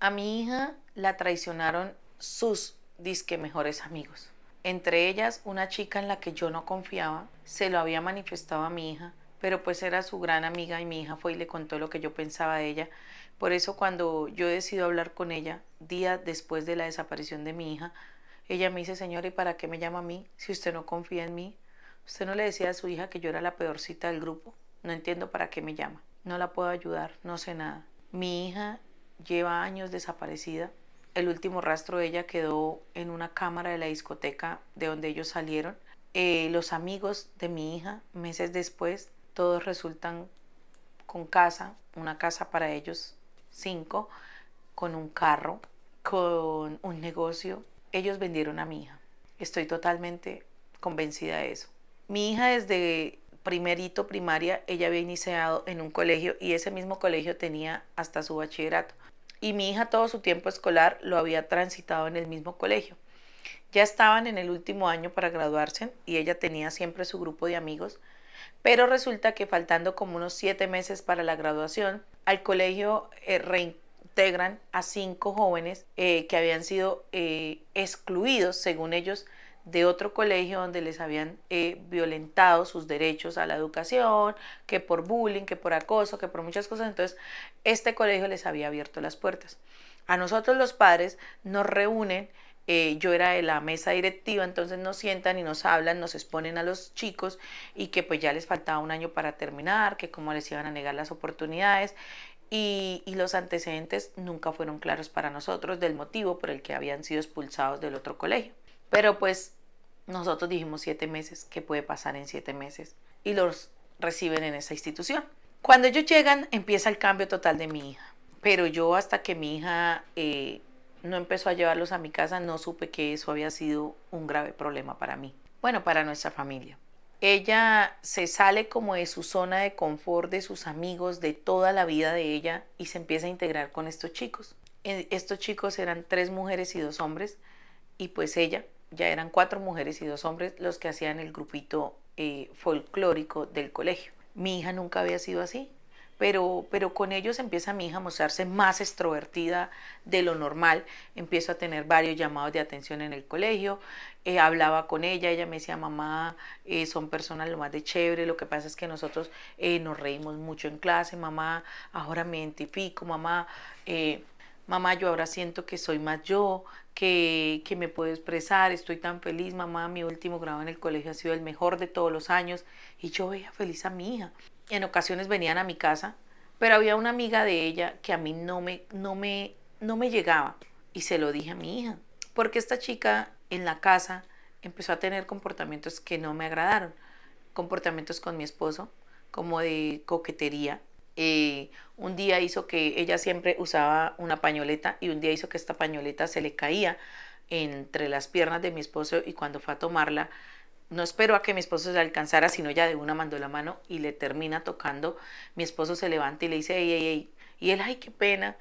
A mi hija la traicionaron sus disque mejores amigos. Entre ellas, una chica en la que yo no confiaba, se lo había manifestado a mi hija, pero pues era su gran amiga y mi hija fue y le contó lo que yo pensaba de ella. Por eso cuando yo decido hablar con ella, días después de la desaparición de mi hija, ella me dice, señora, ¿y para qué me llama a mí si usted no confía en mí? ¿Usted no le decía a su hija que yo era la peorcita del grupo? No entiendo para qué me llama. No la puedo ayudar, no sé nada. Mi hija lleva años desaparecida. El último rastro de ella quedó en una cámara de la discoteca de donde ellos salieron. Los amigos de mi hija, meses después, todos resultan con casa, una casa para ellos 5, con un carro, con un negocio. Ellos vendieron a mi hija. Estoy totalmente convencida de eso. Mi hija desde primerito primaria, ella había iniciado en un colegio y ese mismo colegio tenía hasta su bachillerato. Y mi hija todo su tiempo escolar lo había transitado en el mismo colegio. Ya estaban en el último año para graduarse y ella tenía siempre su grupo de amigos, pero resulta que faltando como unos 7 meses para la graduación, al colegio reintegran a 5 jóvenes que habían sido excluidos, según ellos, de otro colegio donde les habían violentado sus derechos a la educación, que por bullying, que por acoso, que por muchas cosas. Entonces, este colegio les había abierto las puertas. A nosotros los padres nos reúnen, yo era de la mesa directiva, entonces nos sientan y nos hablan, nos exponen a los chicos y que pues ya les faltaba un año para terminar, que cómo les iban a negar las oportunidades. Y los antecedentes nunca fueron claros para nosotros del motivo por el que habían sido expulsados del otro colegio. Pero pues nosotros dijimos 7 meses, ¿qué puede pasar en 7 meses? Y los reciben en esa institución. Cuando ellos llegan empieza el cambio total de mi hija. Pero yo hasta que mi hija no empezó a llevarlos a mi casa no supe que eso había sido un grave problema para mí. Bueno, para nuestra familia. Ella se sale como de su zona de confort, de sus amigos, de toda la vida de ella y se empieza a integrar con estos chicos. Estos chicos eran 3 mujeres y 2 hombres y pues ella, ya eran 4 mujeres y 2 hombres los que hacían el grupito folclórico del colegio. Mi hija nunca había sido así, pero con ellos empieza mi hija a mostrarse más extrovertida de lo normal. Empiezo a tener varios llamados de atención en el colegio, hablaba con ella me decía, mamá, son personas lo más de chévere, lo que pasa es que nosotros nos reímos mucho en clase, mamá, ahora me identifico, mamá, mamá, yo ahora siento que soy más yo, que me puedo expresar, estoy tan feliz, mamá, mi último grado en el colegio ha sido el mejor de todos los años y yo veía feliz a mi hija. En ocasiones venían a mi casa, pero había una amiga de ella que a mí no me llegaba y se lo dije a mi hija, porque esta chica en la casa empezó a tener comportamientos que no me agradaron, comportamientos con mi esposo, como de coquetería. Un día hizo que ella siempre usaba una pañoleta y un día hizo que esta pañoleta se le caía entre las piernas de mi esposo y cuando fue a tomarla, no esperó a que mi esposo se alcanzara, sino ya de una mandó la mano y le termina tocando. Mi esposo se levanta y le dice, ey, ey, ey. Y él, ay, qué pena.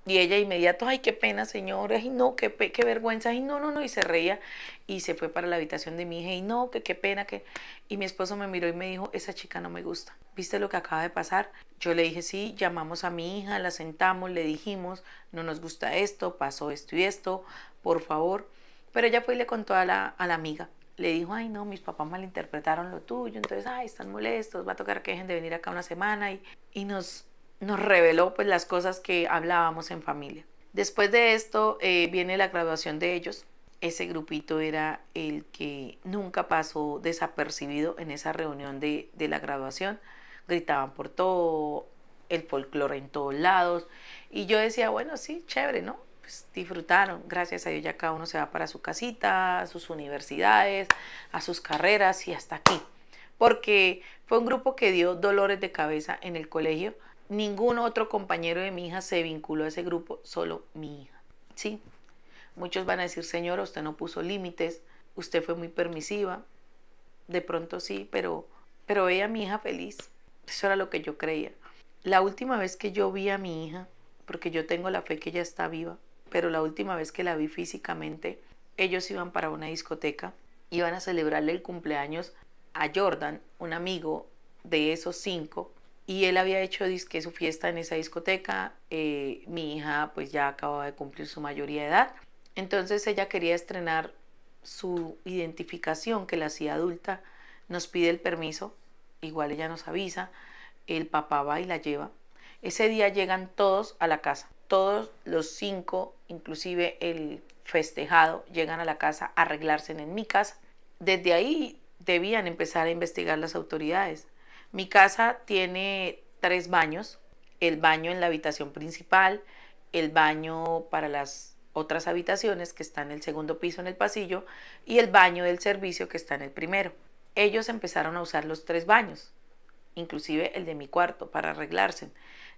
Y ella inmediato, ay, qué pena, señor, ay, no, qué vergüenza, ay, no, no, no, y se reía y se fue para la habitación de mi hija y no, que qué pena, que... Y mi esposo me miró y me dijo, esa chica no me gusta, ¿viste lo que acaba de pasar? Yo le dije, sí, llamamos a mi hija, la sentamos, le dijimos, no nos gusta esto, pasó esto y esto, por favor. Pero ella fue y le contó a la amiga, le dijo, ay, no, mis papás malinterpretaron lo tuyo, entonces, ay, están molestos, va a tocar que dejen de venir acá una semana y nos reveló pues las cosas que hablábamos en familia. Después de esto viene la graduación de ellos. Ese grupito era el que nunca pasó desapercibido en esa reunión de la graduación. Gritaban por todo, el folclore en todos lados. Y yo decía, bueno, sí, chévere, ¿no? Pues disfrutaron. Gracias a Dios ya cada uno se va para su casita, a sus universidades, a sus carreras y hasta aquí. Porque fue un grupo que dio dolores de cabeza en el colegio. Ningún otro compañero de mi hija se vinculó a ese grupo, solo mi hija. Sí, muchos van a decir, señora, usted no puso límites, usted fue muy permisiva. De pronto sí, pero veía a mi hija feliz. Eso era lo que yo creía. La última vez que yo vi a mi hija, porque yo tengo la fe que ella está viva, pero la última vez que la vi físicamente, ellos iban para una discoteca, iban a celebrarle el cumpleaños a Jordan, un amigo de esos 5, y él había hecho dizque su fiesta en esa discoteca. Mi hija pues ya acababa de cumplir su mayoría de edad, entonces ella quería estrenar su identificación que la hacía adulta, nos pide el permiso, igual ella nos avisa, el papá va y la lleva. Ese día llegan todos a la casa, todos los 5, inclusive el festejado, llegan a la casa a arreglarse en mi casa. Desde ahí debían empezar a investigar las autoridades. Mi casa tiene 3 baños, el baño en la habitación principal, el baño para las otras habitaciones que está en el segundo piso en el pasillo y el baño del servicio que está en el primero. Ellos empezaron a usar los 3 baños, inclusive el de mi cuarto, para arreglarse.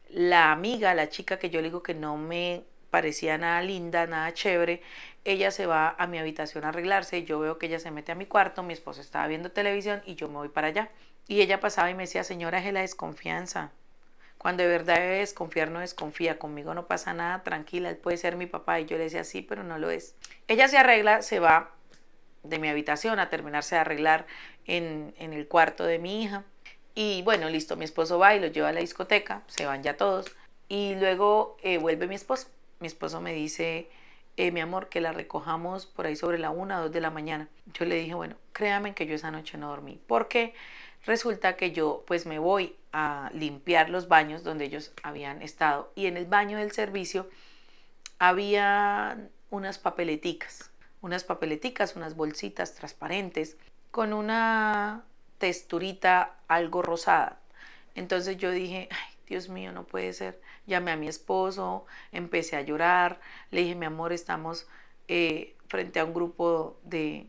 La amiga, la chica que yo le digo que no me parecía nada linda, nada chévere, ella se va a mi habitación a arreglarse, yo veo que ella se mete a mi cuarto, mi esposo estaba viendo televisión y yo me voy para allá. Y ella pasaba y me decía, señora, es la desconfianza. Cuando de verdad debe desconfiar, no desconfía. Conmigo no pasa nada, tranquila, él puede ser mi papá. Y yo le decía, sí, pero no lo es. Ella se arregla, se va de mi habitación a terminarse de arreglar en el cuarto de mi hija. Y bueno, listo, mi esposo va y lo lleva a la discoteca, se van ya todos. Y luego vuelve mi esposo. Mi esposo me dice, mi amor, que la recojamos por ahí sobre la 1 o 2 de la mañana. Yo le dije, bueno, créanme que yo esa noche no dormí. ¿Por qué? Resulta que yo pues me voy a limpiar los baños donde ellos habían estado y en el baño del servicio había unas papeleticas, unas bolsitas transparentes con una texturita algo rosada. Entonces yo dije, ay, Dios mío, no puede ser. Llamé a mi esposo, empecé a llorar, le dije, mi amor, estamos frente a un grupo de,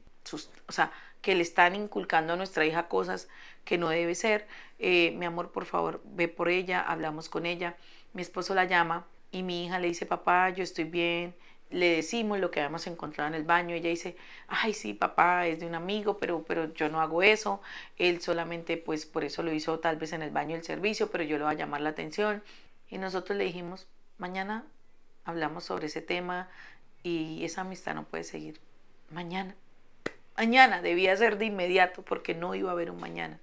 o sea, que le están inculcando a nuestra hija cosas que no debe ser. Mi amor, por favor, ve por ella, hablamos con ella. Mi esposo la llama y mi hija le dice, papá, yo estoy bien. Le decimos lo que habíamos encontrado en el baño. Ella dice, ay, sí, papá, es de un amigo, pero yo no hago eso. Él solamente, pues, por eso lo hizo tal vez en el baño del servicio, pero yo le voy a llamar la atención. Y nosotros le dijimos, mañana hablamos sobre ese tema y esa amistad no puede seguir. Mañana. Mañana debía ser de inmediato porque no iba a haber un mañana.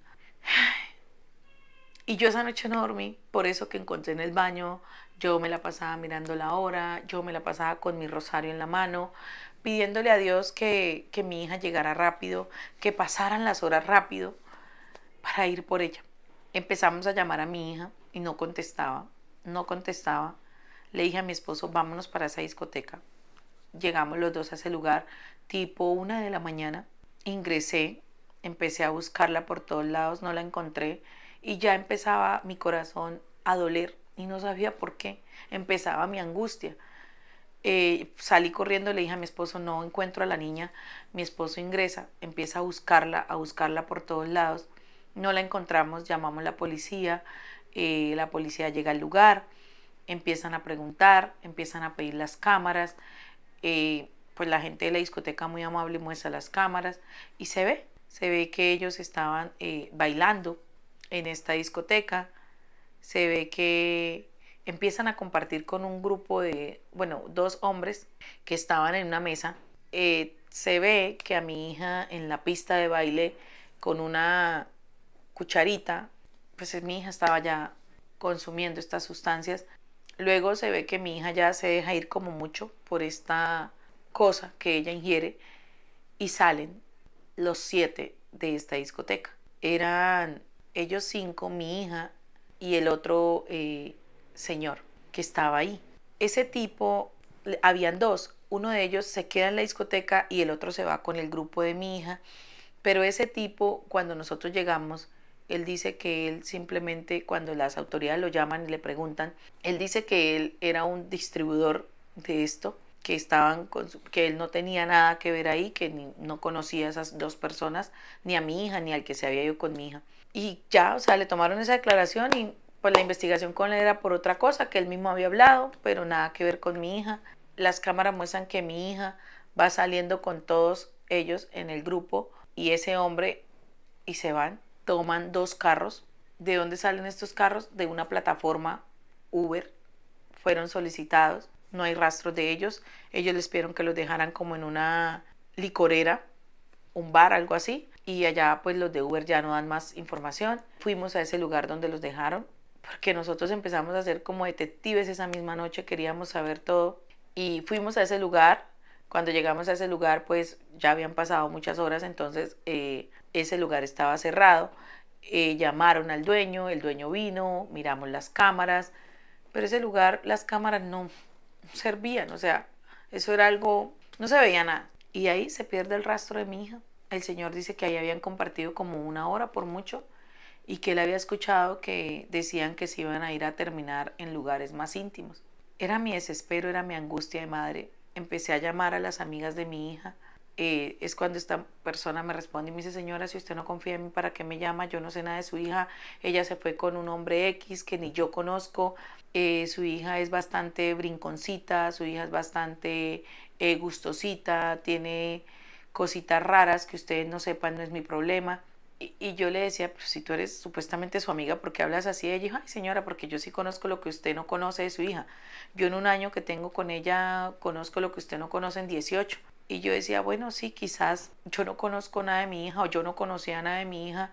Y yo esa noche no dormí, por eso que encontré en el baño, yo me la pasaba mirando la hora, yo me la pasaba con mi rosario en la mano, pidiéndole a Dios que mi hija llegara rápido, que pasaran las horas rápido para ir por ella. Empezamos a llamar a mi hija y no contestaba, no contestaba. Le dije a mi esposo, vámonos para esa discoteca. Llegamos los dos a ese lugar, tipo 1 de la mañana. Ingresé, empecé a buscarla por todos lados, no la encontré y ya empezaba mi corazón a doler y no sabía por qué. Empezaba mi angustia. Salí corriendo, le dije a mi esposo, no encuentro a la niña. Mi esposo ingresa, empieza a buscarla por todos lados. No la encontramos, llamamos a la policía llega al lugar, empiezan a preguntar, empiezan a pedir las cámaras. Pues la gente de la discoteca muy amable muestra las cámaras y se ve que ellos estaban bailando en esta discoteca, se ve que empiezan a compartir con un grupo de, bueno, 2 hombres que estaban en una mesa. Se ve que a mi hija en la pista de baile con una cucharita, pues mi hija estaba ya consumiendo estas sustancias. Luego se ve que mi hija ya se deja ir como mucho por esta cosa que ella ingiere y salen los 7 de esta discoteca. Eran ellos 5, mi hija y el otro señor que estaba ahí. Ese tipo, habían 2, uno de ellos se queda en la discoteca y el otro se va con el grupo de mi hija, pero ese tipo, cuando nosotros llegamos, él dice que él simplemente, cuando las autoridades lo llaman y le preguntan, él dice que él era un distribuidor de esto, que que él no tenía nada que ver ahí, que no conocía a esas 2 personas, ni a mi hija, ni al que se había ido con mi hija. Y ya, o sea, le tomaron esa declaración y pues la investigación con él era por otra cosa, que él mismo había hablado, pero nada que ver con mi hija. Las cámaras muestran que mi hija va saliendo con todos ellos en el grupo y ese hombre, y se van, toman 2 carros. ¿De dónde salen estos carros? De una plataforma Uber. Fueron solicitados, no hay rastros de ellos. Ellos les pidieron que los dejaran como en una licorera, un bar, algo así. Y allá pues los de Uber ya no dan más información. Fuimos a ese lugar donde los dejaron. porque nosotros empezamos a ser como detectives esa misma noche, queríamos saber todo y fuimos a ese lugar. Cuando llegamos a ese lugar, pues ya habían pasado muchas horas, entonces ese lugar estaba cerrado. Llamaron al dueño, el dueño vino, miramos las cámaras, pero ese lugar, las cámaras no servían, o sea, eso era algo, no se veía nada. Y ahí se pierde el rastro de mi hija. El señor dice que ahí habían compartido como una hora por mucho y que él había escuchado que decían que se iban a ir a terminar en lugares más íntimos. Era mi desespero, era mi angustia de madre. Empecé a llamar a las amigas de mi hija. Es cuando esta persona me responde y me dice, señora, si usted no confía en mí, ¿para qué me llama? Yo no sé nada de su hija. Ella se fue con un hombre X que ni yo conozco. Su hija es bastante brinconcita, su hija es bastante gustosita, tiene cositas raras que ustedes no sepan, no es mi problema. Y yo le decía, pues si tú eres supuestamente su amiga, ¿por qué hablas así de ella? Ay, señora, porque yo sí conozco lo que usted no conoce de su hija. Yo en un año que tengo con ella conozco lo que usted no conoce en 18. Y yo decía, bueno, sí, quizás yo no conozco nada de mi hija o yo no conocía nada de mi hija,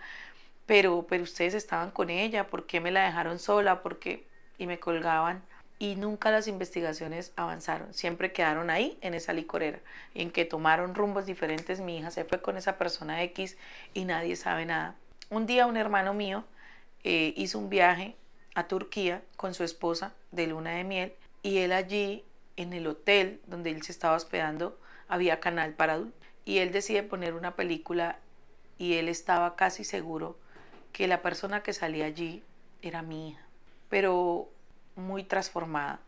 pero ustedes estaban con ella, ¿por qué me la dejaron sola? ¿Por qué? Y me colgaban. Y nunca las investigaciones avanzaron, siempre quedaron ahí en esa licorera, en que tomaron rumbos diferentes. Mi hija se fue con esa persona X y nadie sabe nada. Un día un hermano mío hizo un viaje a Turquía con su esposa de luna de miel y él allí en el hotel donde él se estaba hospedando había canal para adultos y él decide poner una película y él estaba casi seguro que la persona que salía allí era mi hija, pero muy transformada,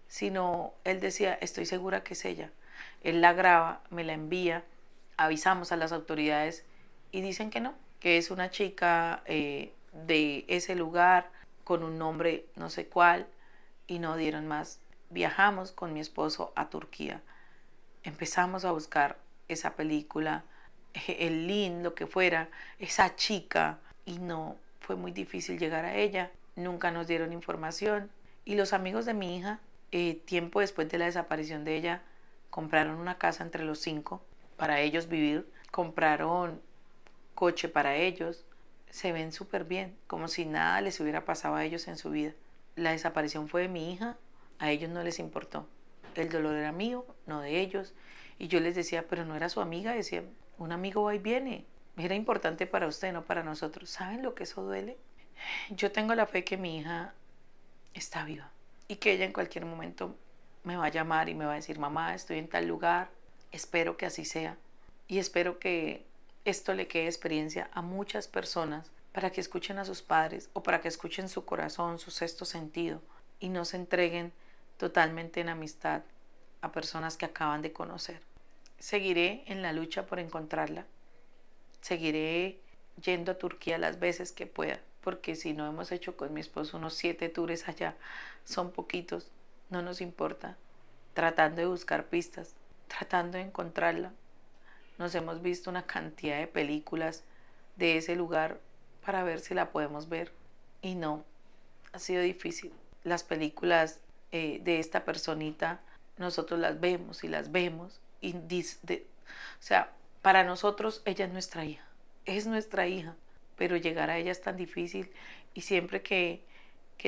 sino él decía, estoy segura que es ella. Él la graba, me la envía, avisamos a las autoridades y dicen que no, que es una chica de ese lugar con un nombre no sé cuál y no dieron más. Viajamos con mi esposo a Turquía, empezamos a buscar esa película, el link, lo que fuera, esa chica y no, fue muy difícil llegar a ella, nunca nos dieron información y los amigos de mi hija, tiempo después de la desaparición de ella, compraron una casa entre los 5 para ellos vivir, compraron coche para ellos, se ven súper bien, como si nada les hubiera pasado a ellos en su vida. La desaparición fue de mi hija, a ellos no les importó. El dolor era mío, no de ellos. Y yo les decía, pero no era su amiga, decía, un amigo va y viene. Era importante para usted, no para nosotros. ¿Saben lo que eso duele? Yo tengo la fe que mi hija está viva y que ella en cualquier momento me va a llamar y me va a decir, mamá, estoy en tal lugar, espero que así sea y espero que esto le quede experiencia a muchas personas para que escuchen a sus padres o para que escuchen su corazón, su sexto sentido y no se entreguen totalmente en amistad a personas que acaban de conocer. Seguiré en la lucha por encontrarla, seguiré yendo a Turquía las veces que pueda, porque si no hemos hecho con mi esposo unos 7 tours allá, son poquitos, no nos importa, tratando de buscar pistas, tratando de encontrarla. Nos hemos visto una cantidad de películas de ese lugar para ver si la podemos ver y no, ha sido difícil. Las películas de esta personita, nosotros las vemos y o sea, para nosotros ella es nuestra hija, pero llegar a ella es tan difícil y siempre que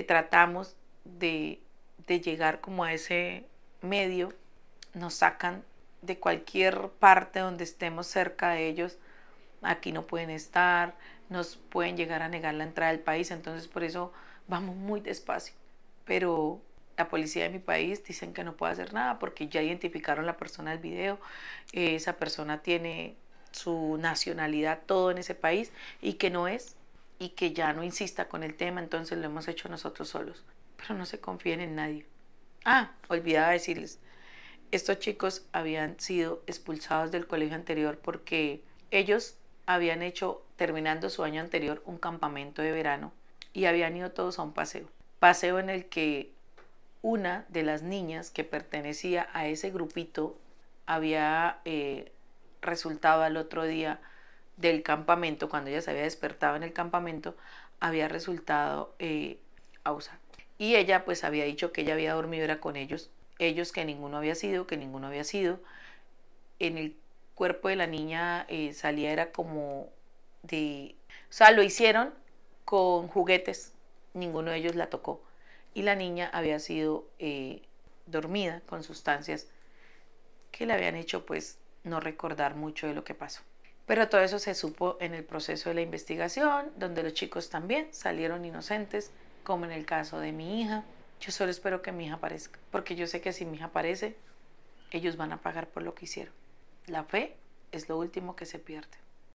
tratamos de llegar como a ese medio, nos sacan de cualquier parte donde estemos cerca de ellos. Aquí no pueden estar, nos pueden llegar a negar la entrada al país, entonces por eso vamos muy despacio. Pero la policía de mi país dicen que no puede hacer nada porque ya identificaron la persona del video, esa persona tiene su nacionalidad, todo en ese país y que no es y que ya no insista con el tema, entonces lo hemos hecho nosotros solos. Pero no se confíen en nadie. Ah, olvidaba decirles, estos chicos habían sido expulsados del colegio anterior porque ellos habían hecho, terminando su año anterior, un campamento de verano y habían ido todos a un paseo. Paseo en el que una de las niñas que pertenecía a ese grupito había resultado al otro día del campamento, cuando ella se había despertado en el campamento, había resultado ausente. Y ella pues había dicho que ella había dormido era con ellos que ninguno había sido, en el cuerpo de la niña salía era como de, o sea, lo hicieron con juguetes ninguno de ellos la tocó. Y la niña había sido dormida con sustancias que le habían hecho pues no recordar mucho de lo que pasó. Pero todo eso se supo en el proceso de la investigación, donde los chicos también salieron inocentes, como en el caso de mi hija. Yo solo espero que mi hija aparezca, porque yo sé que si mi hija aparece, ellos van a pagar por lo que hicieron. La fe es lo último que se pierde.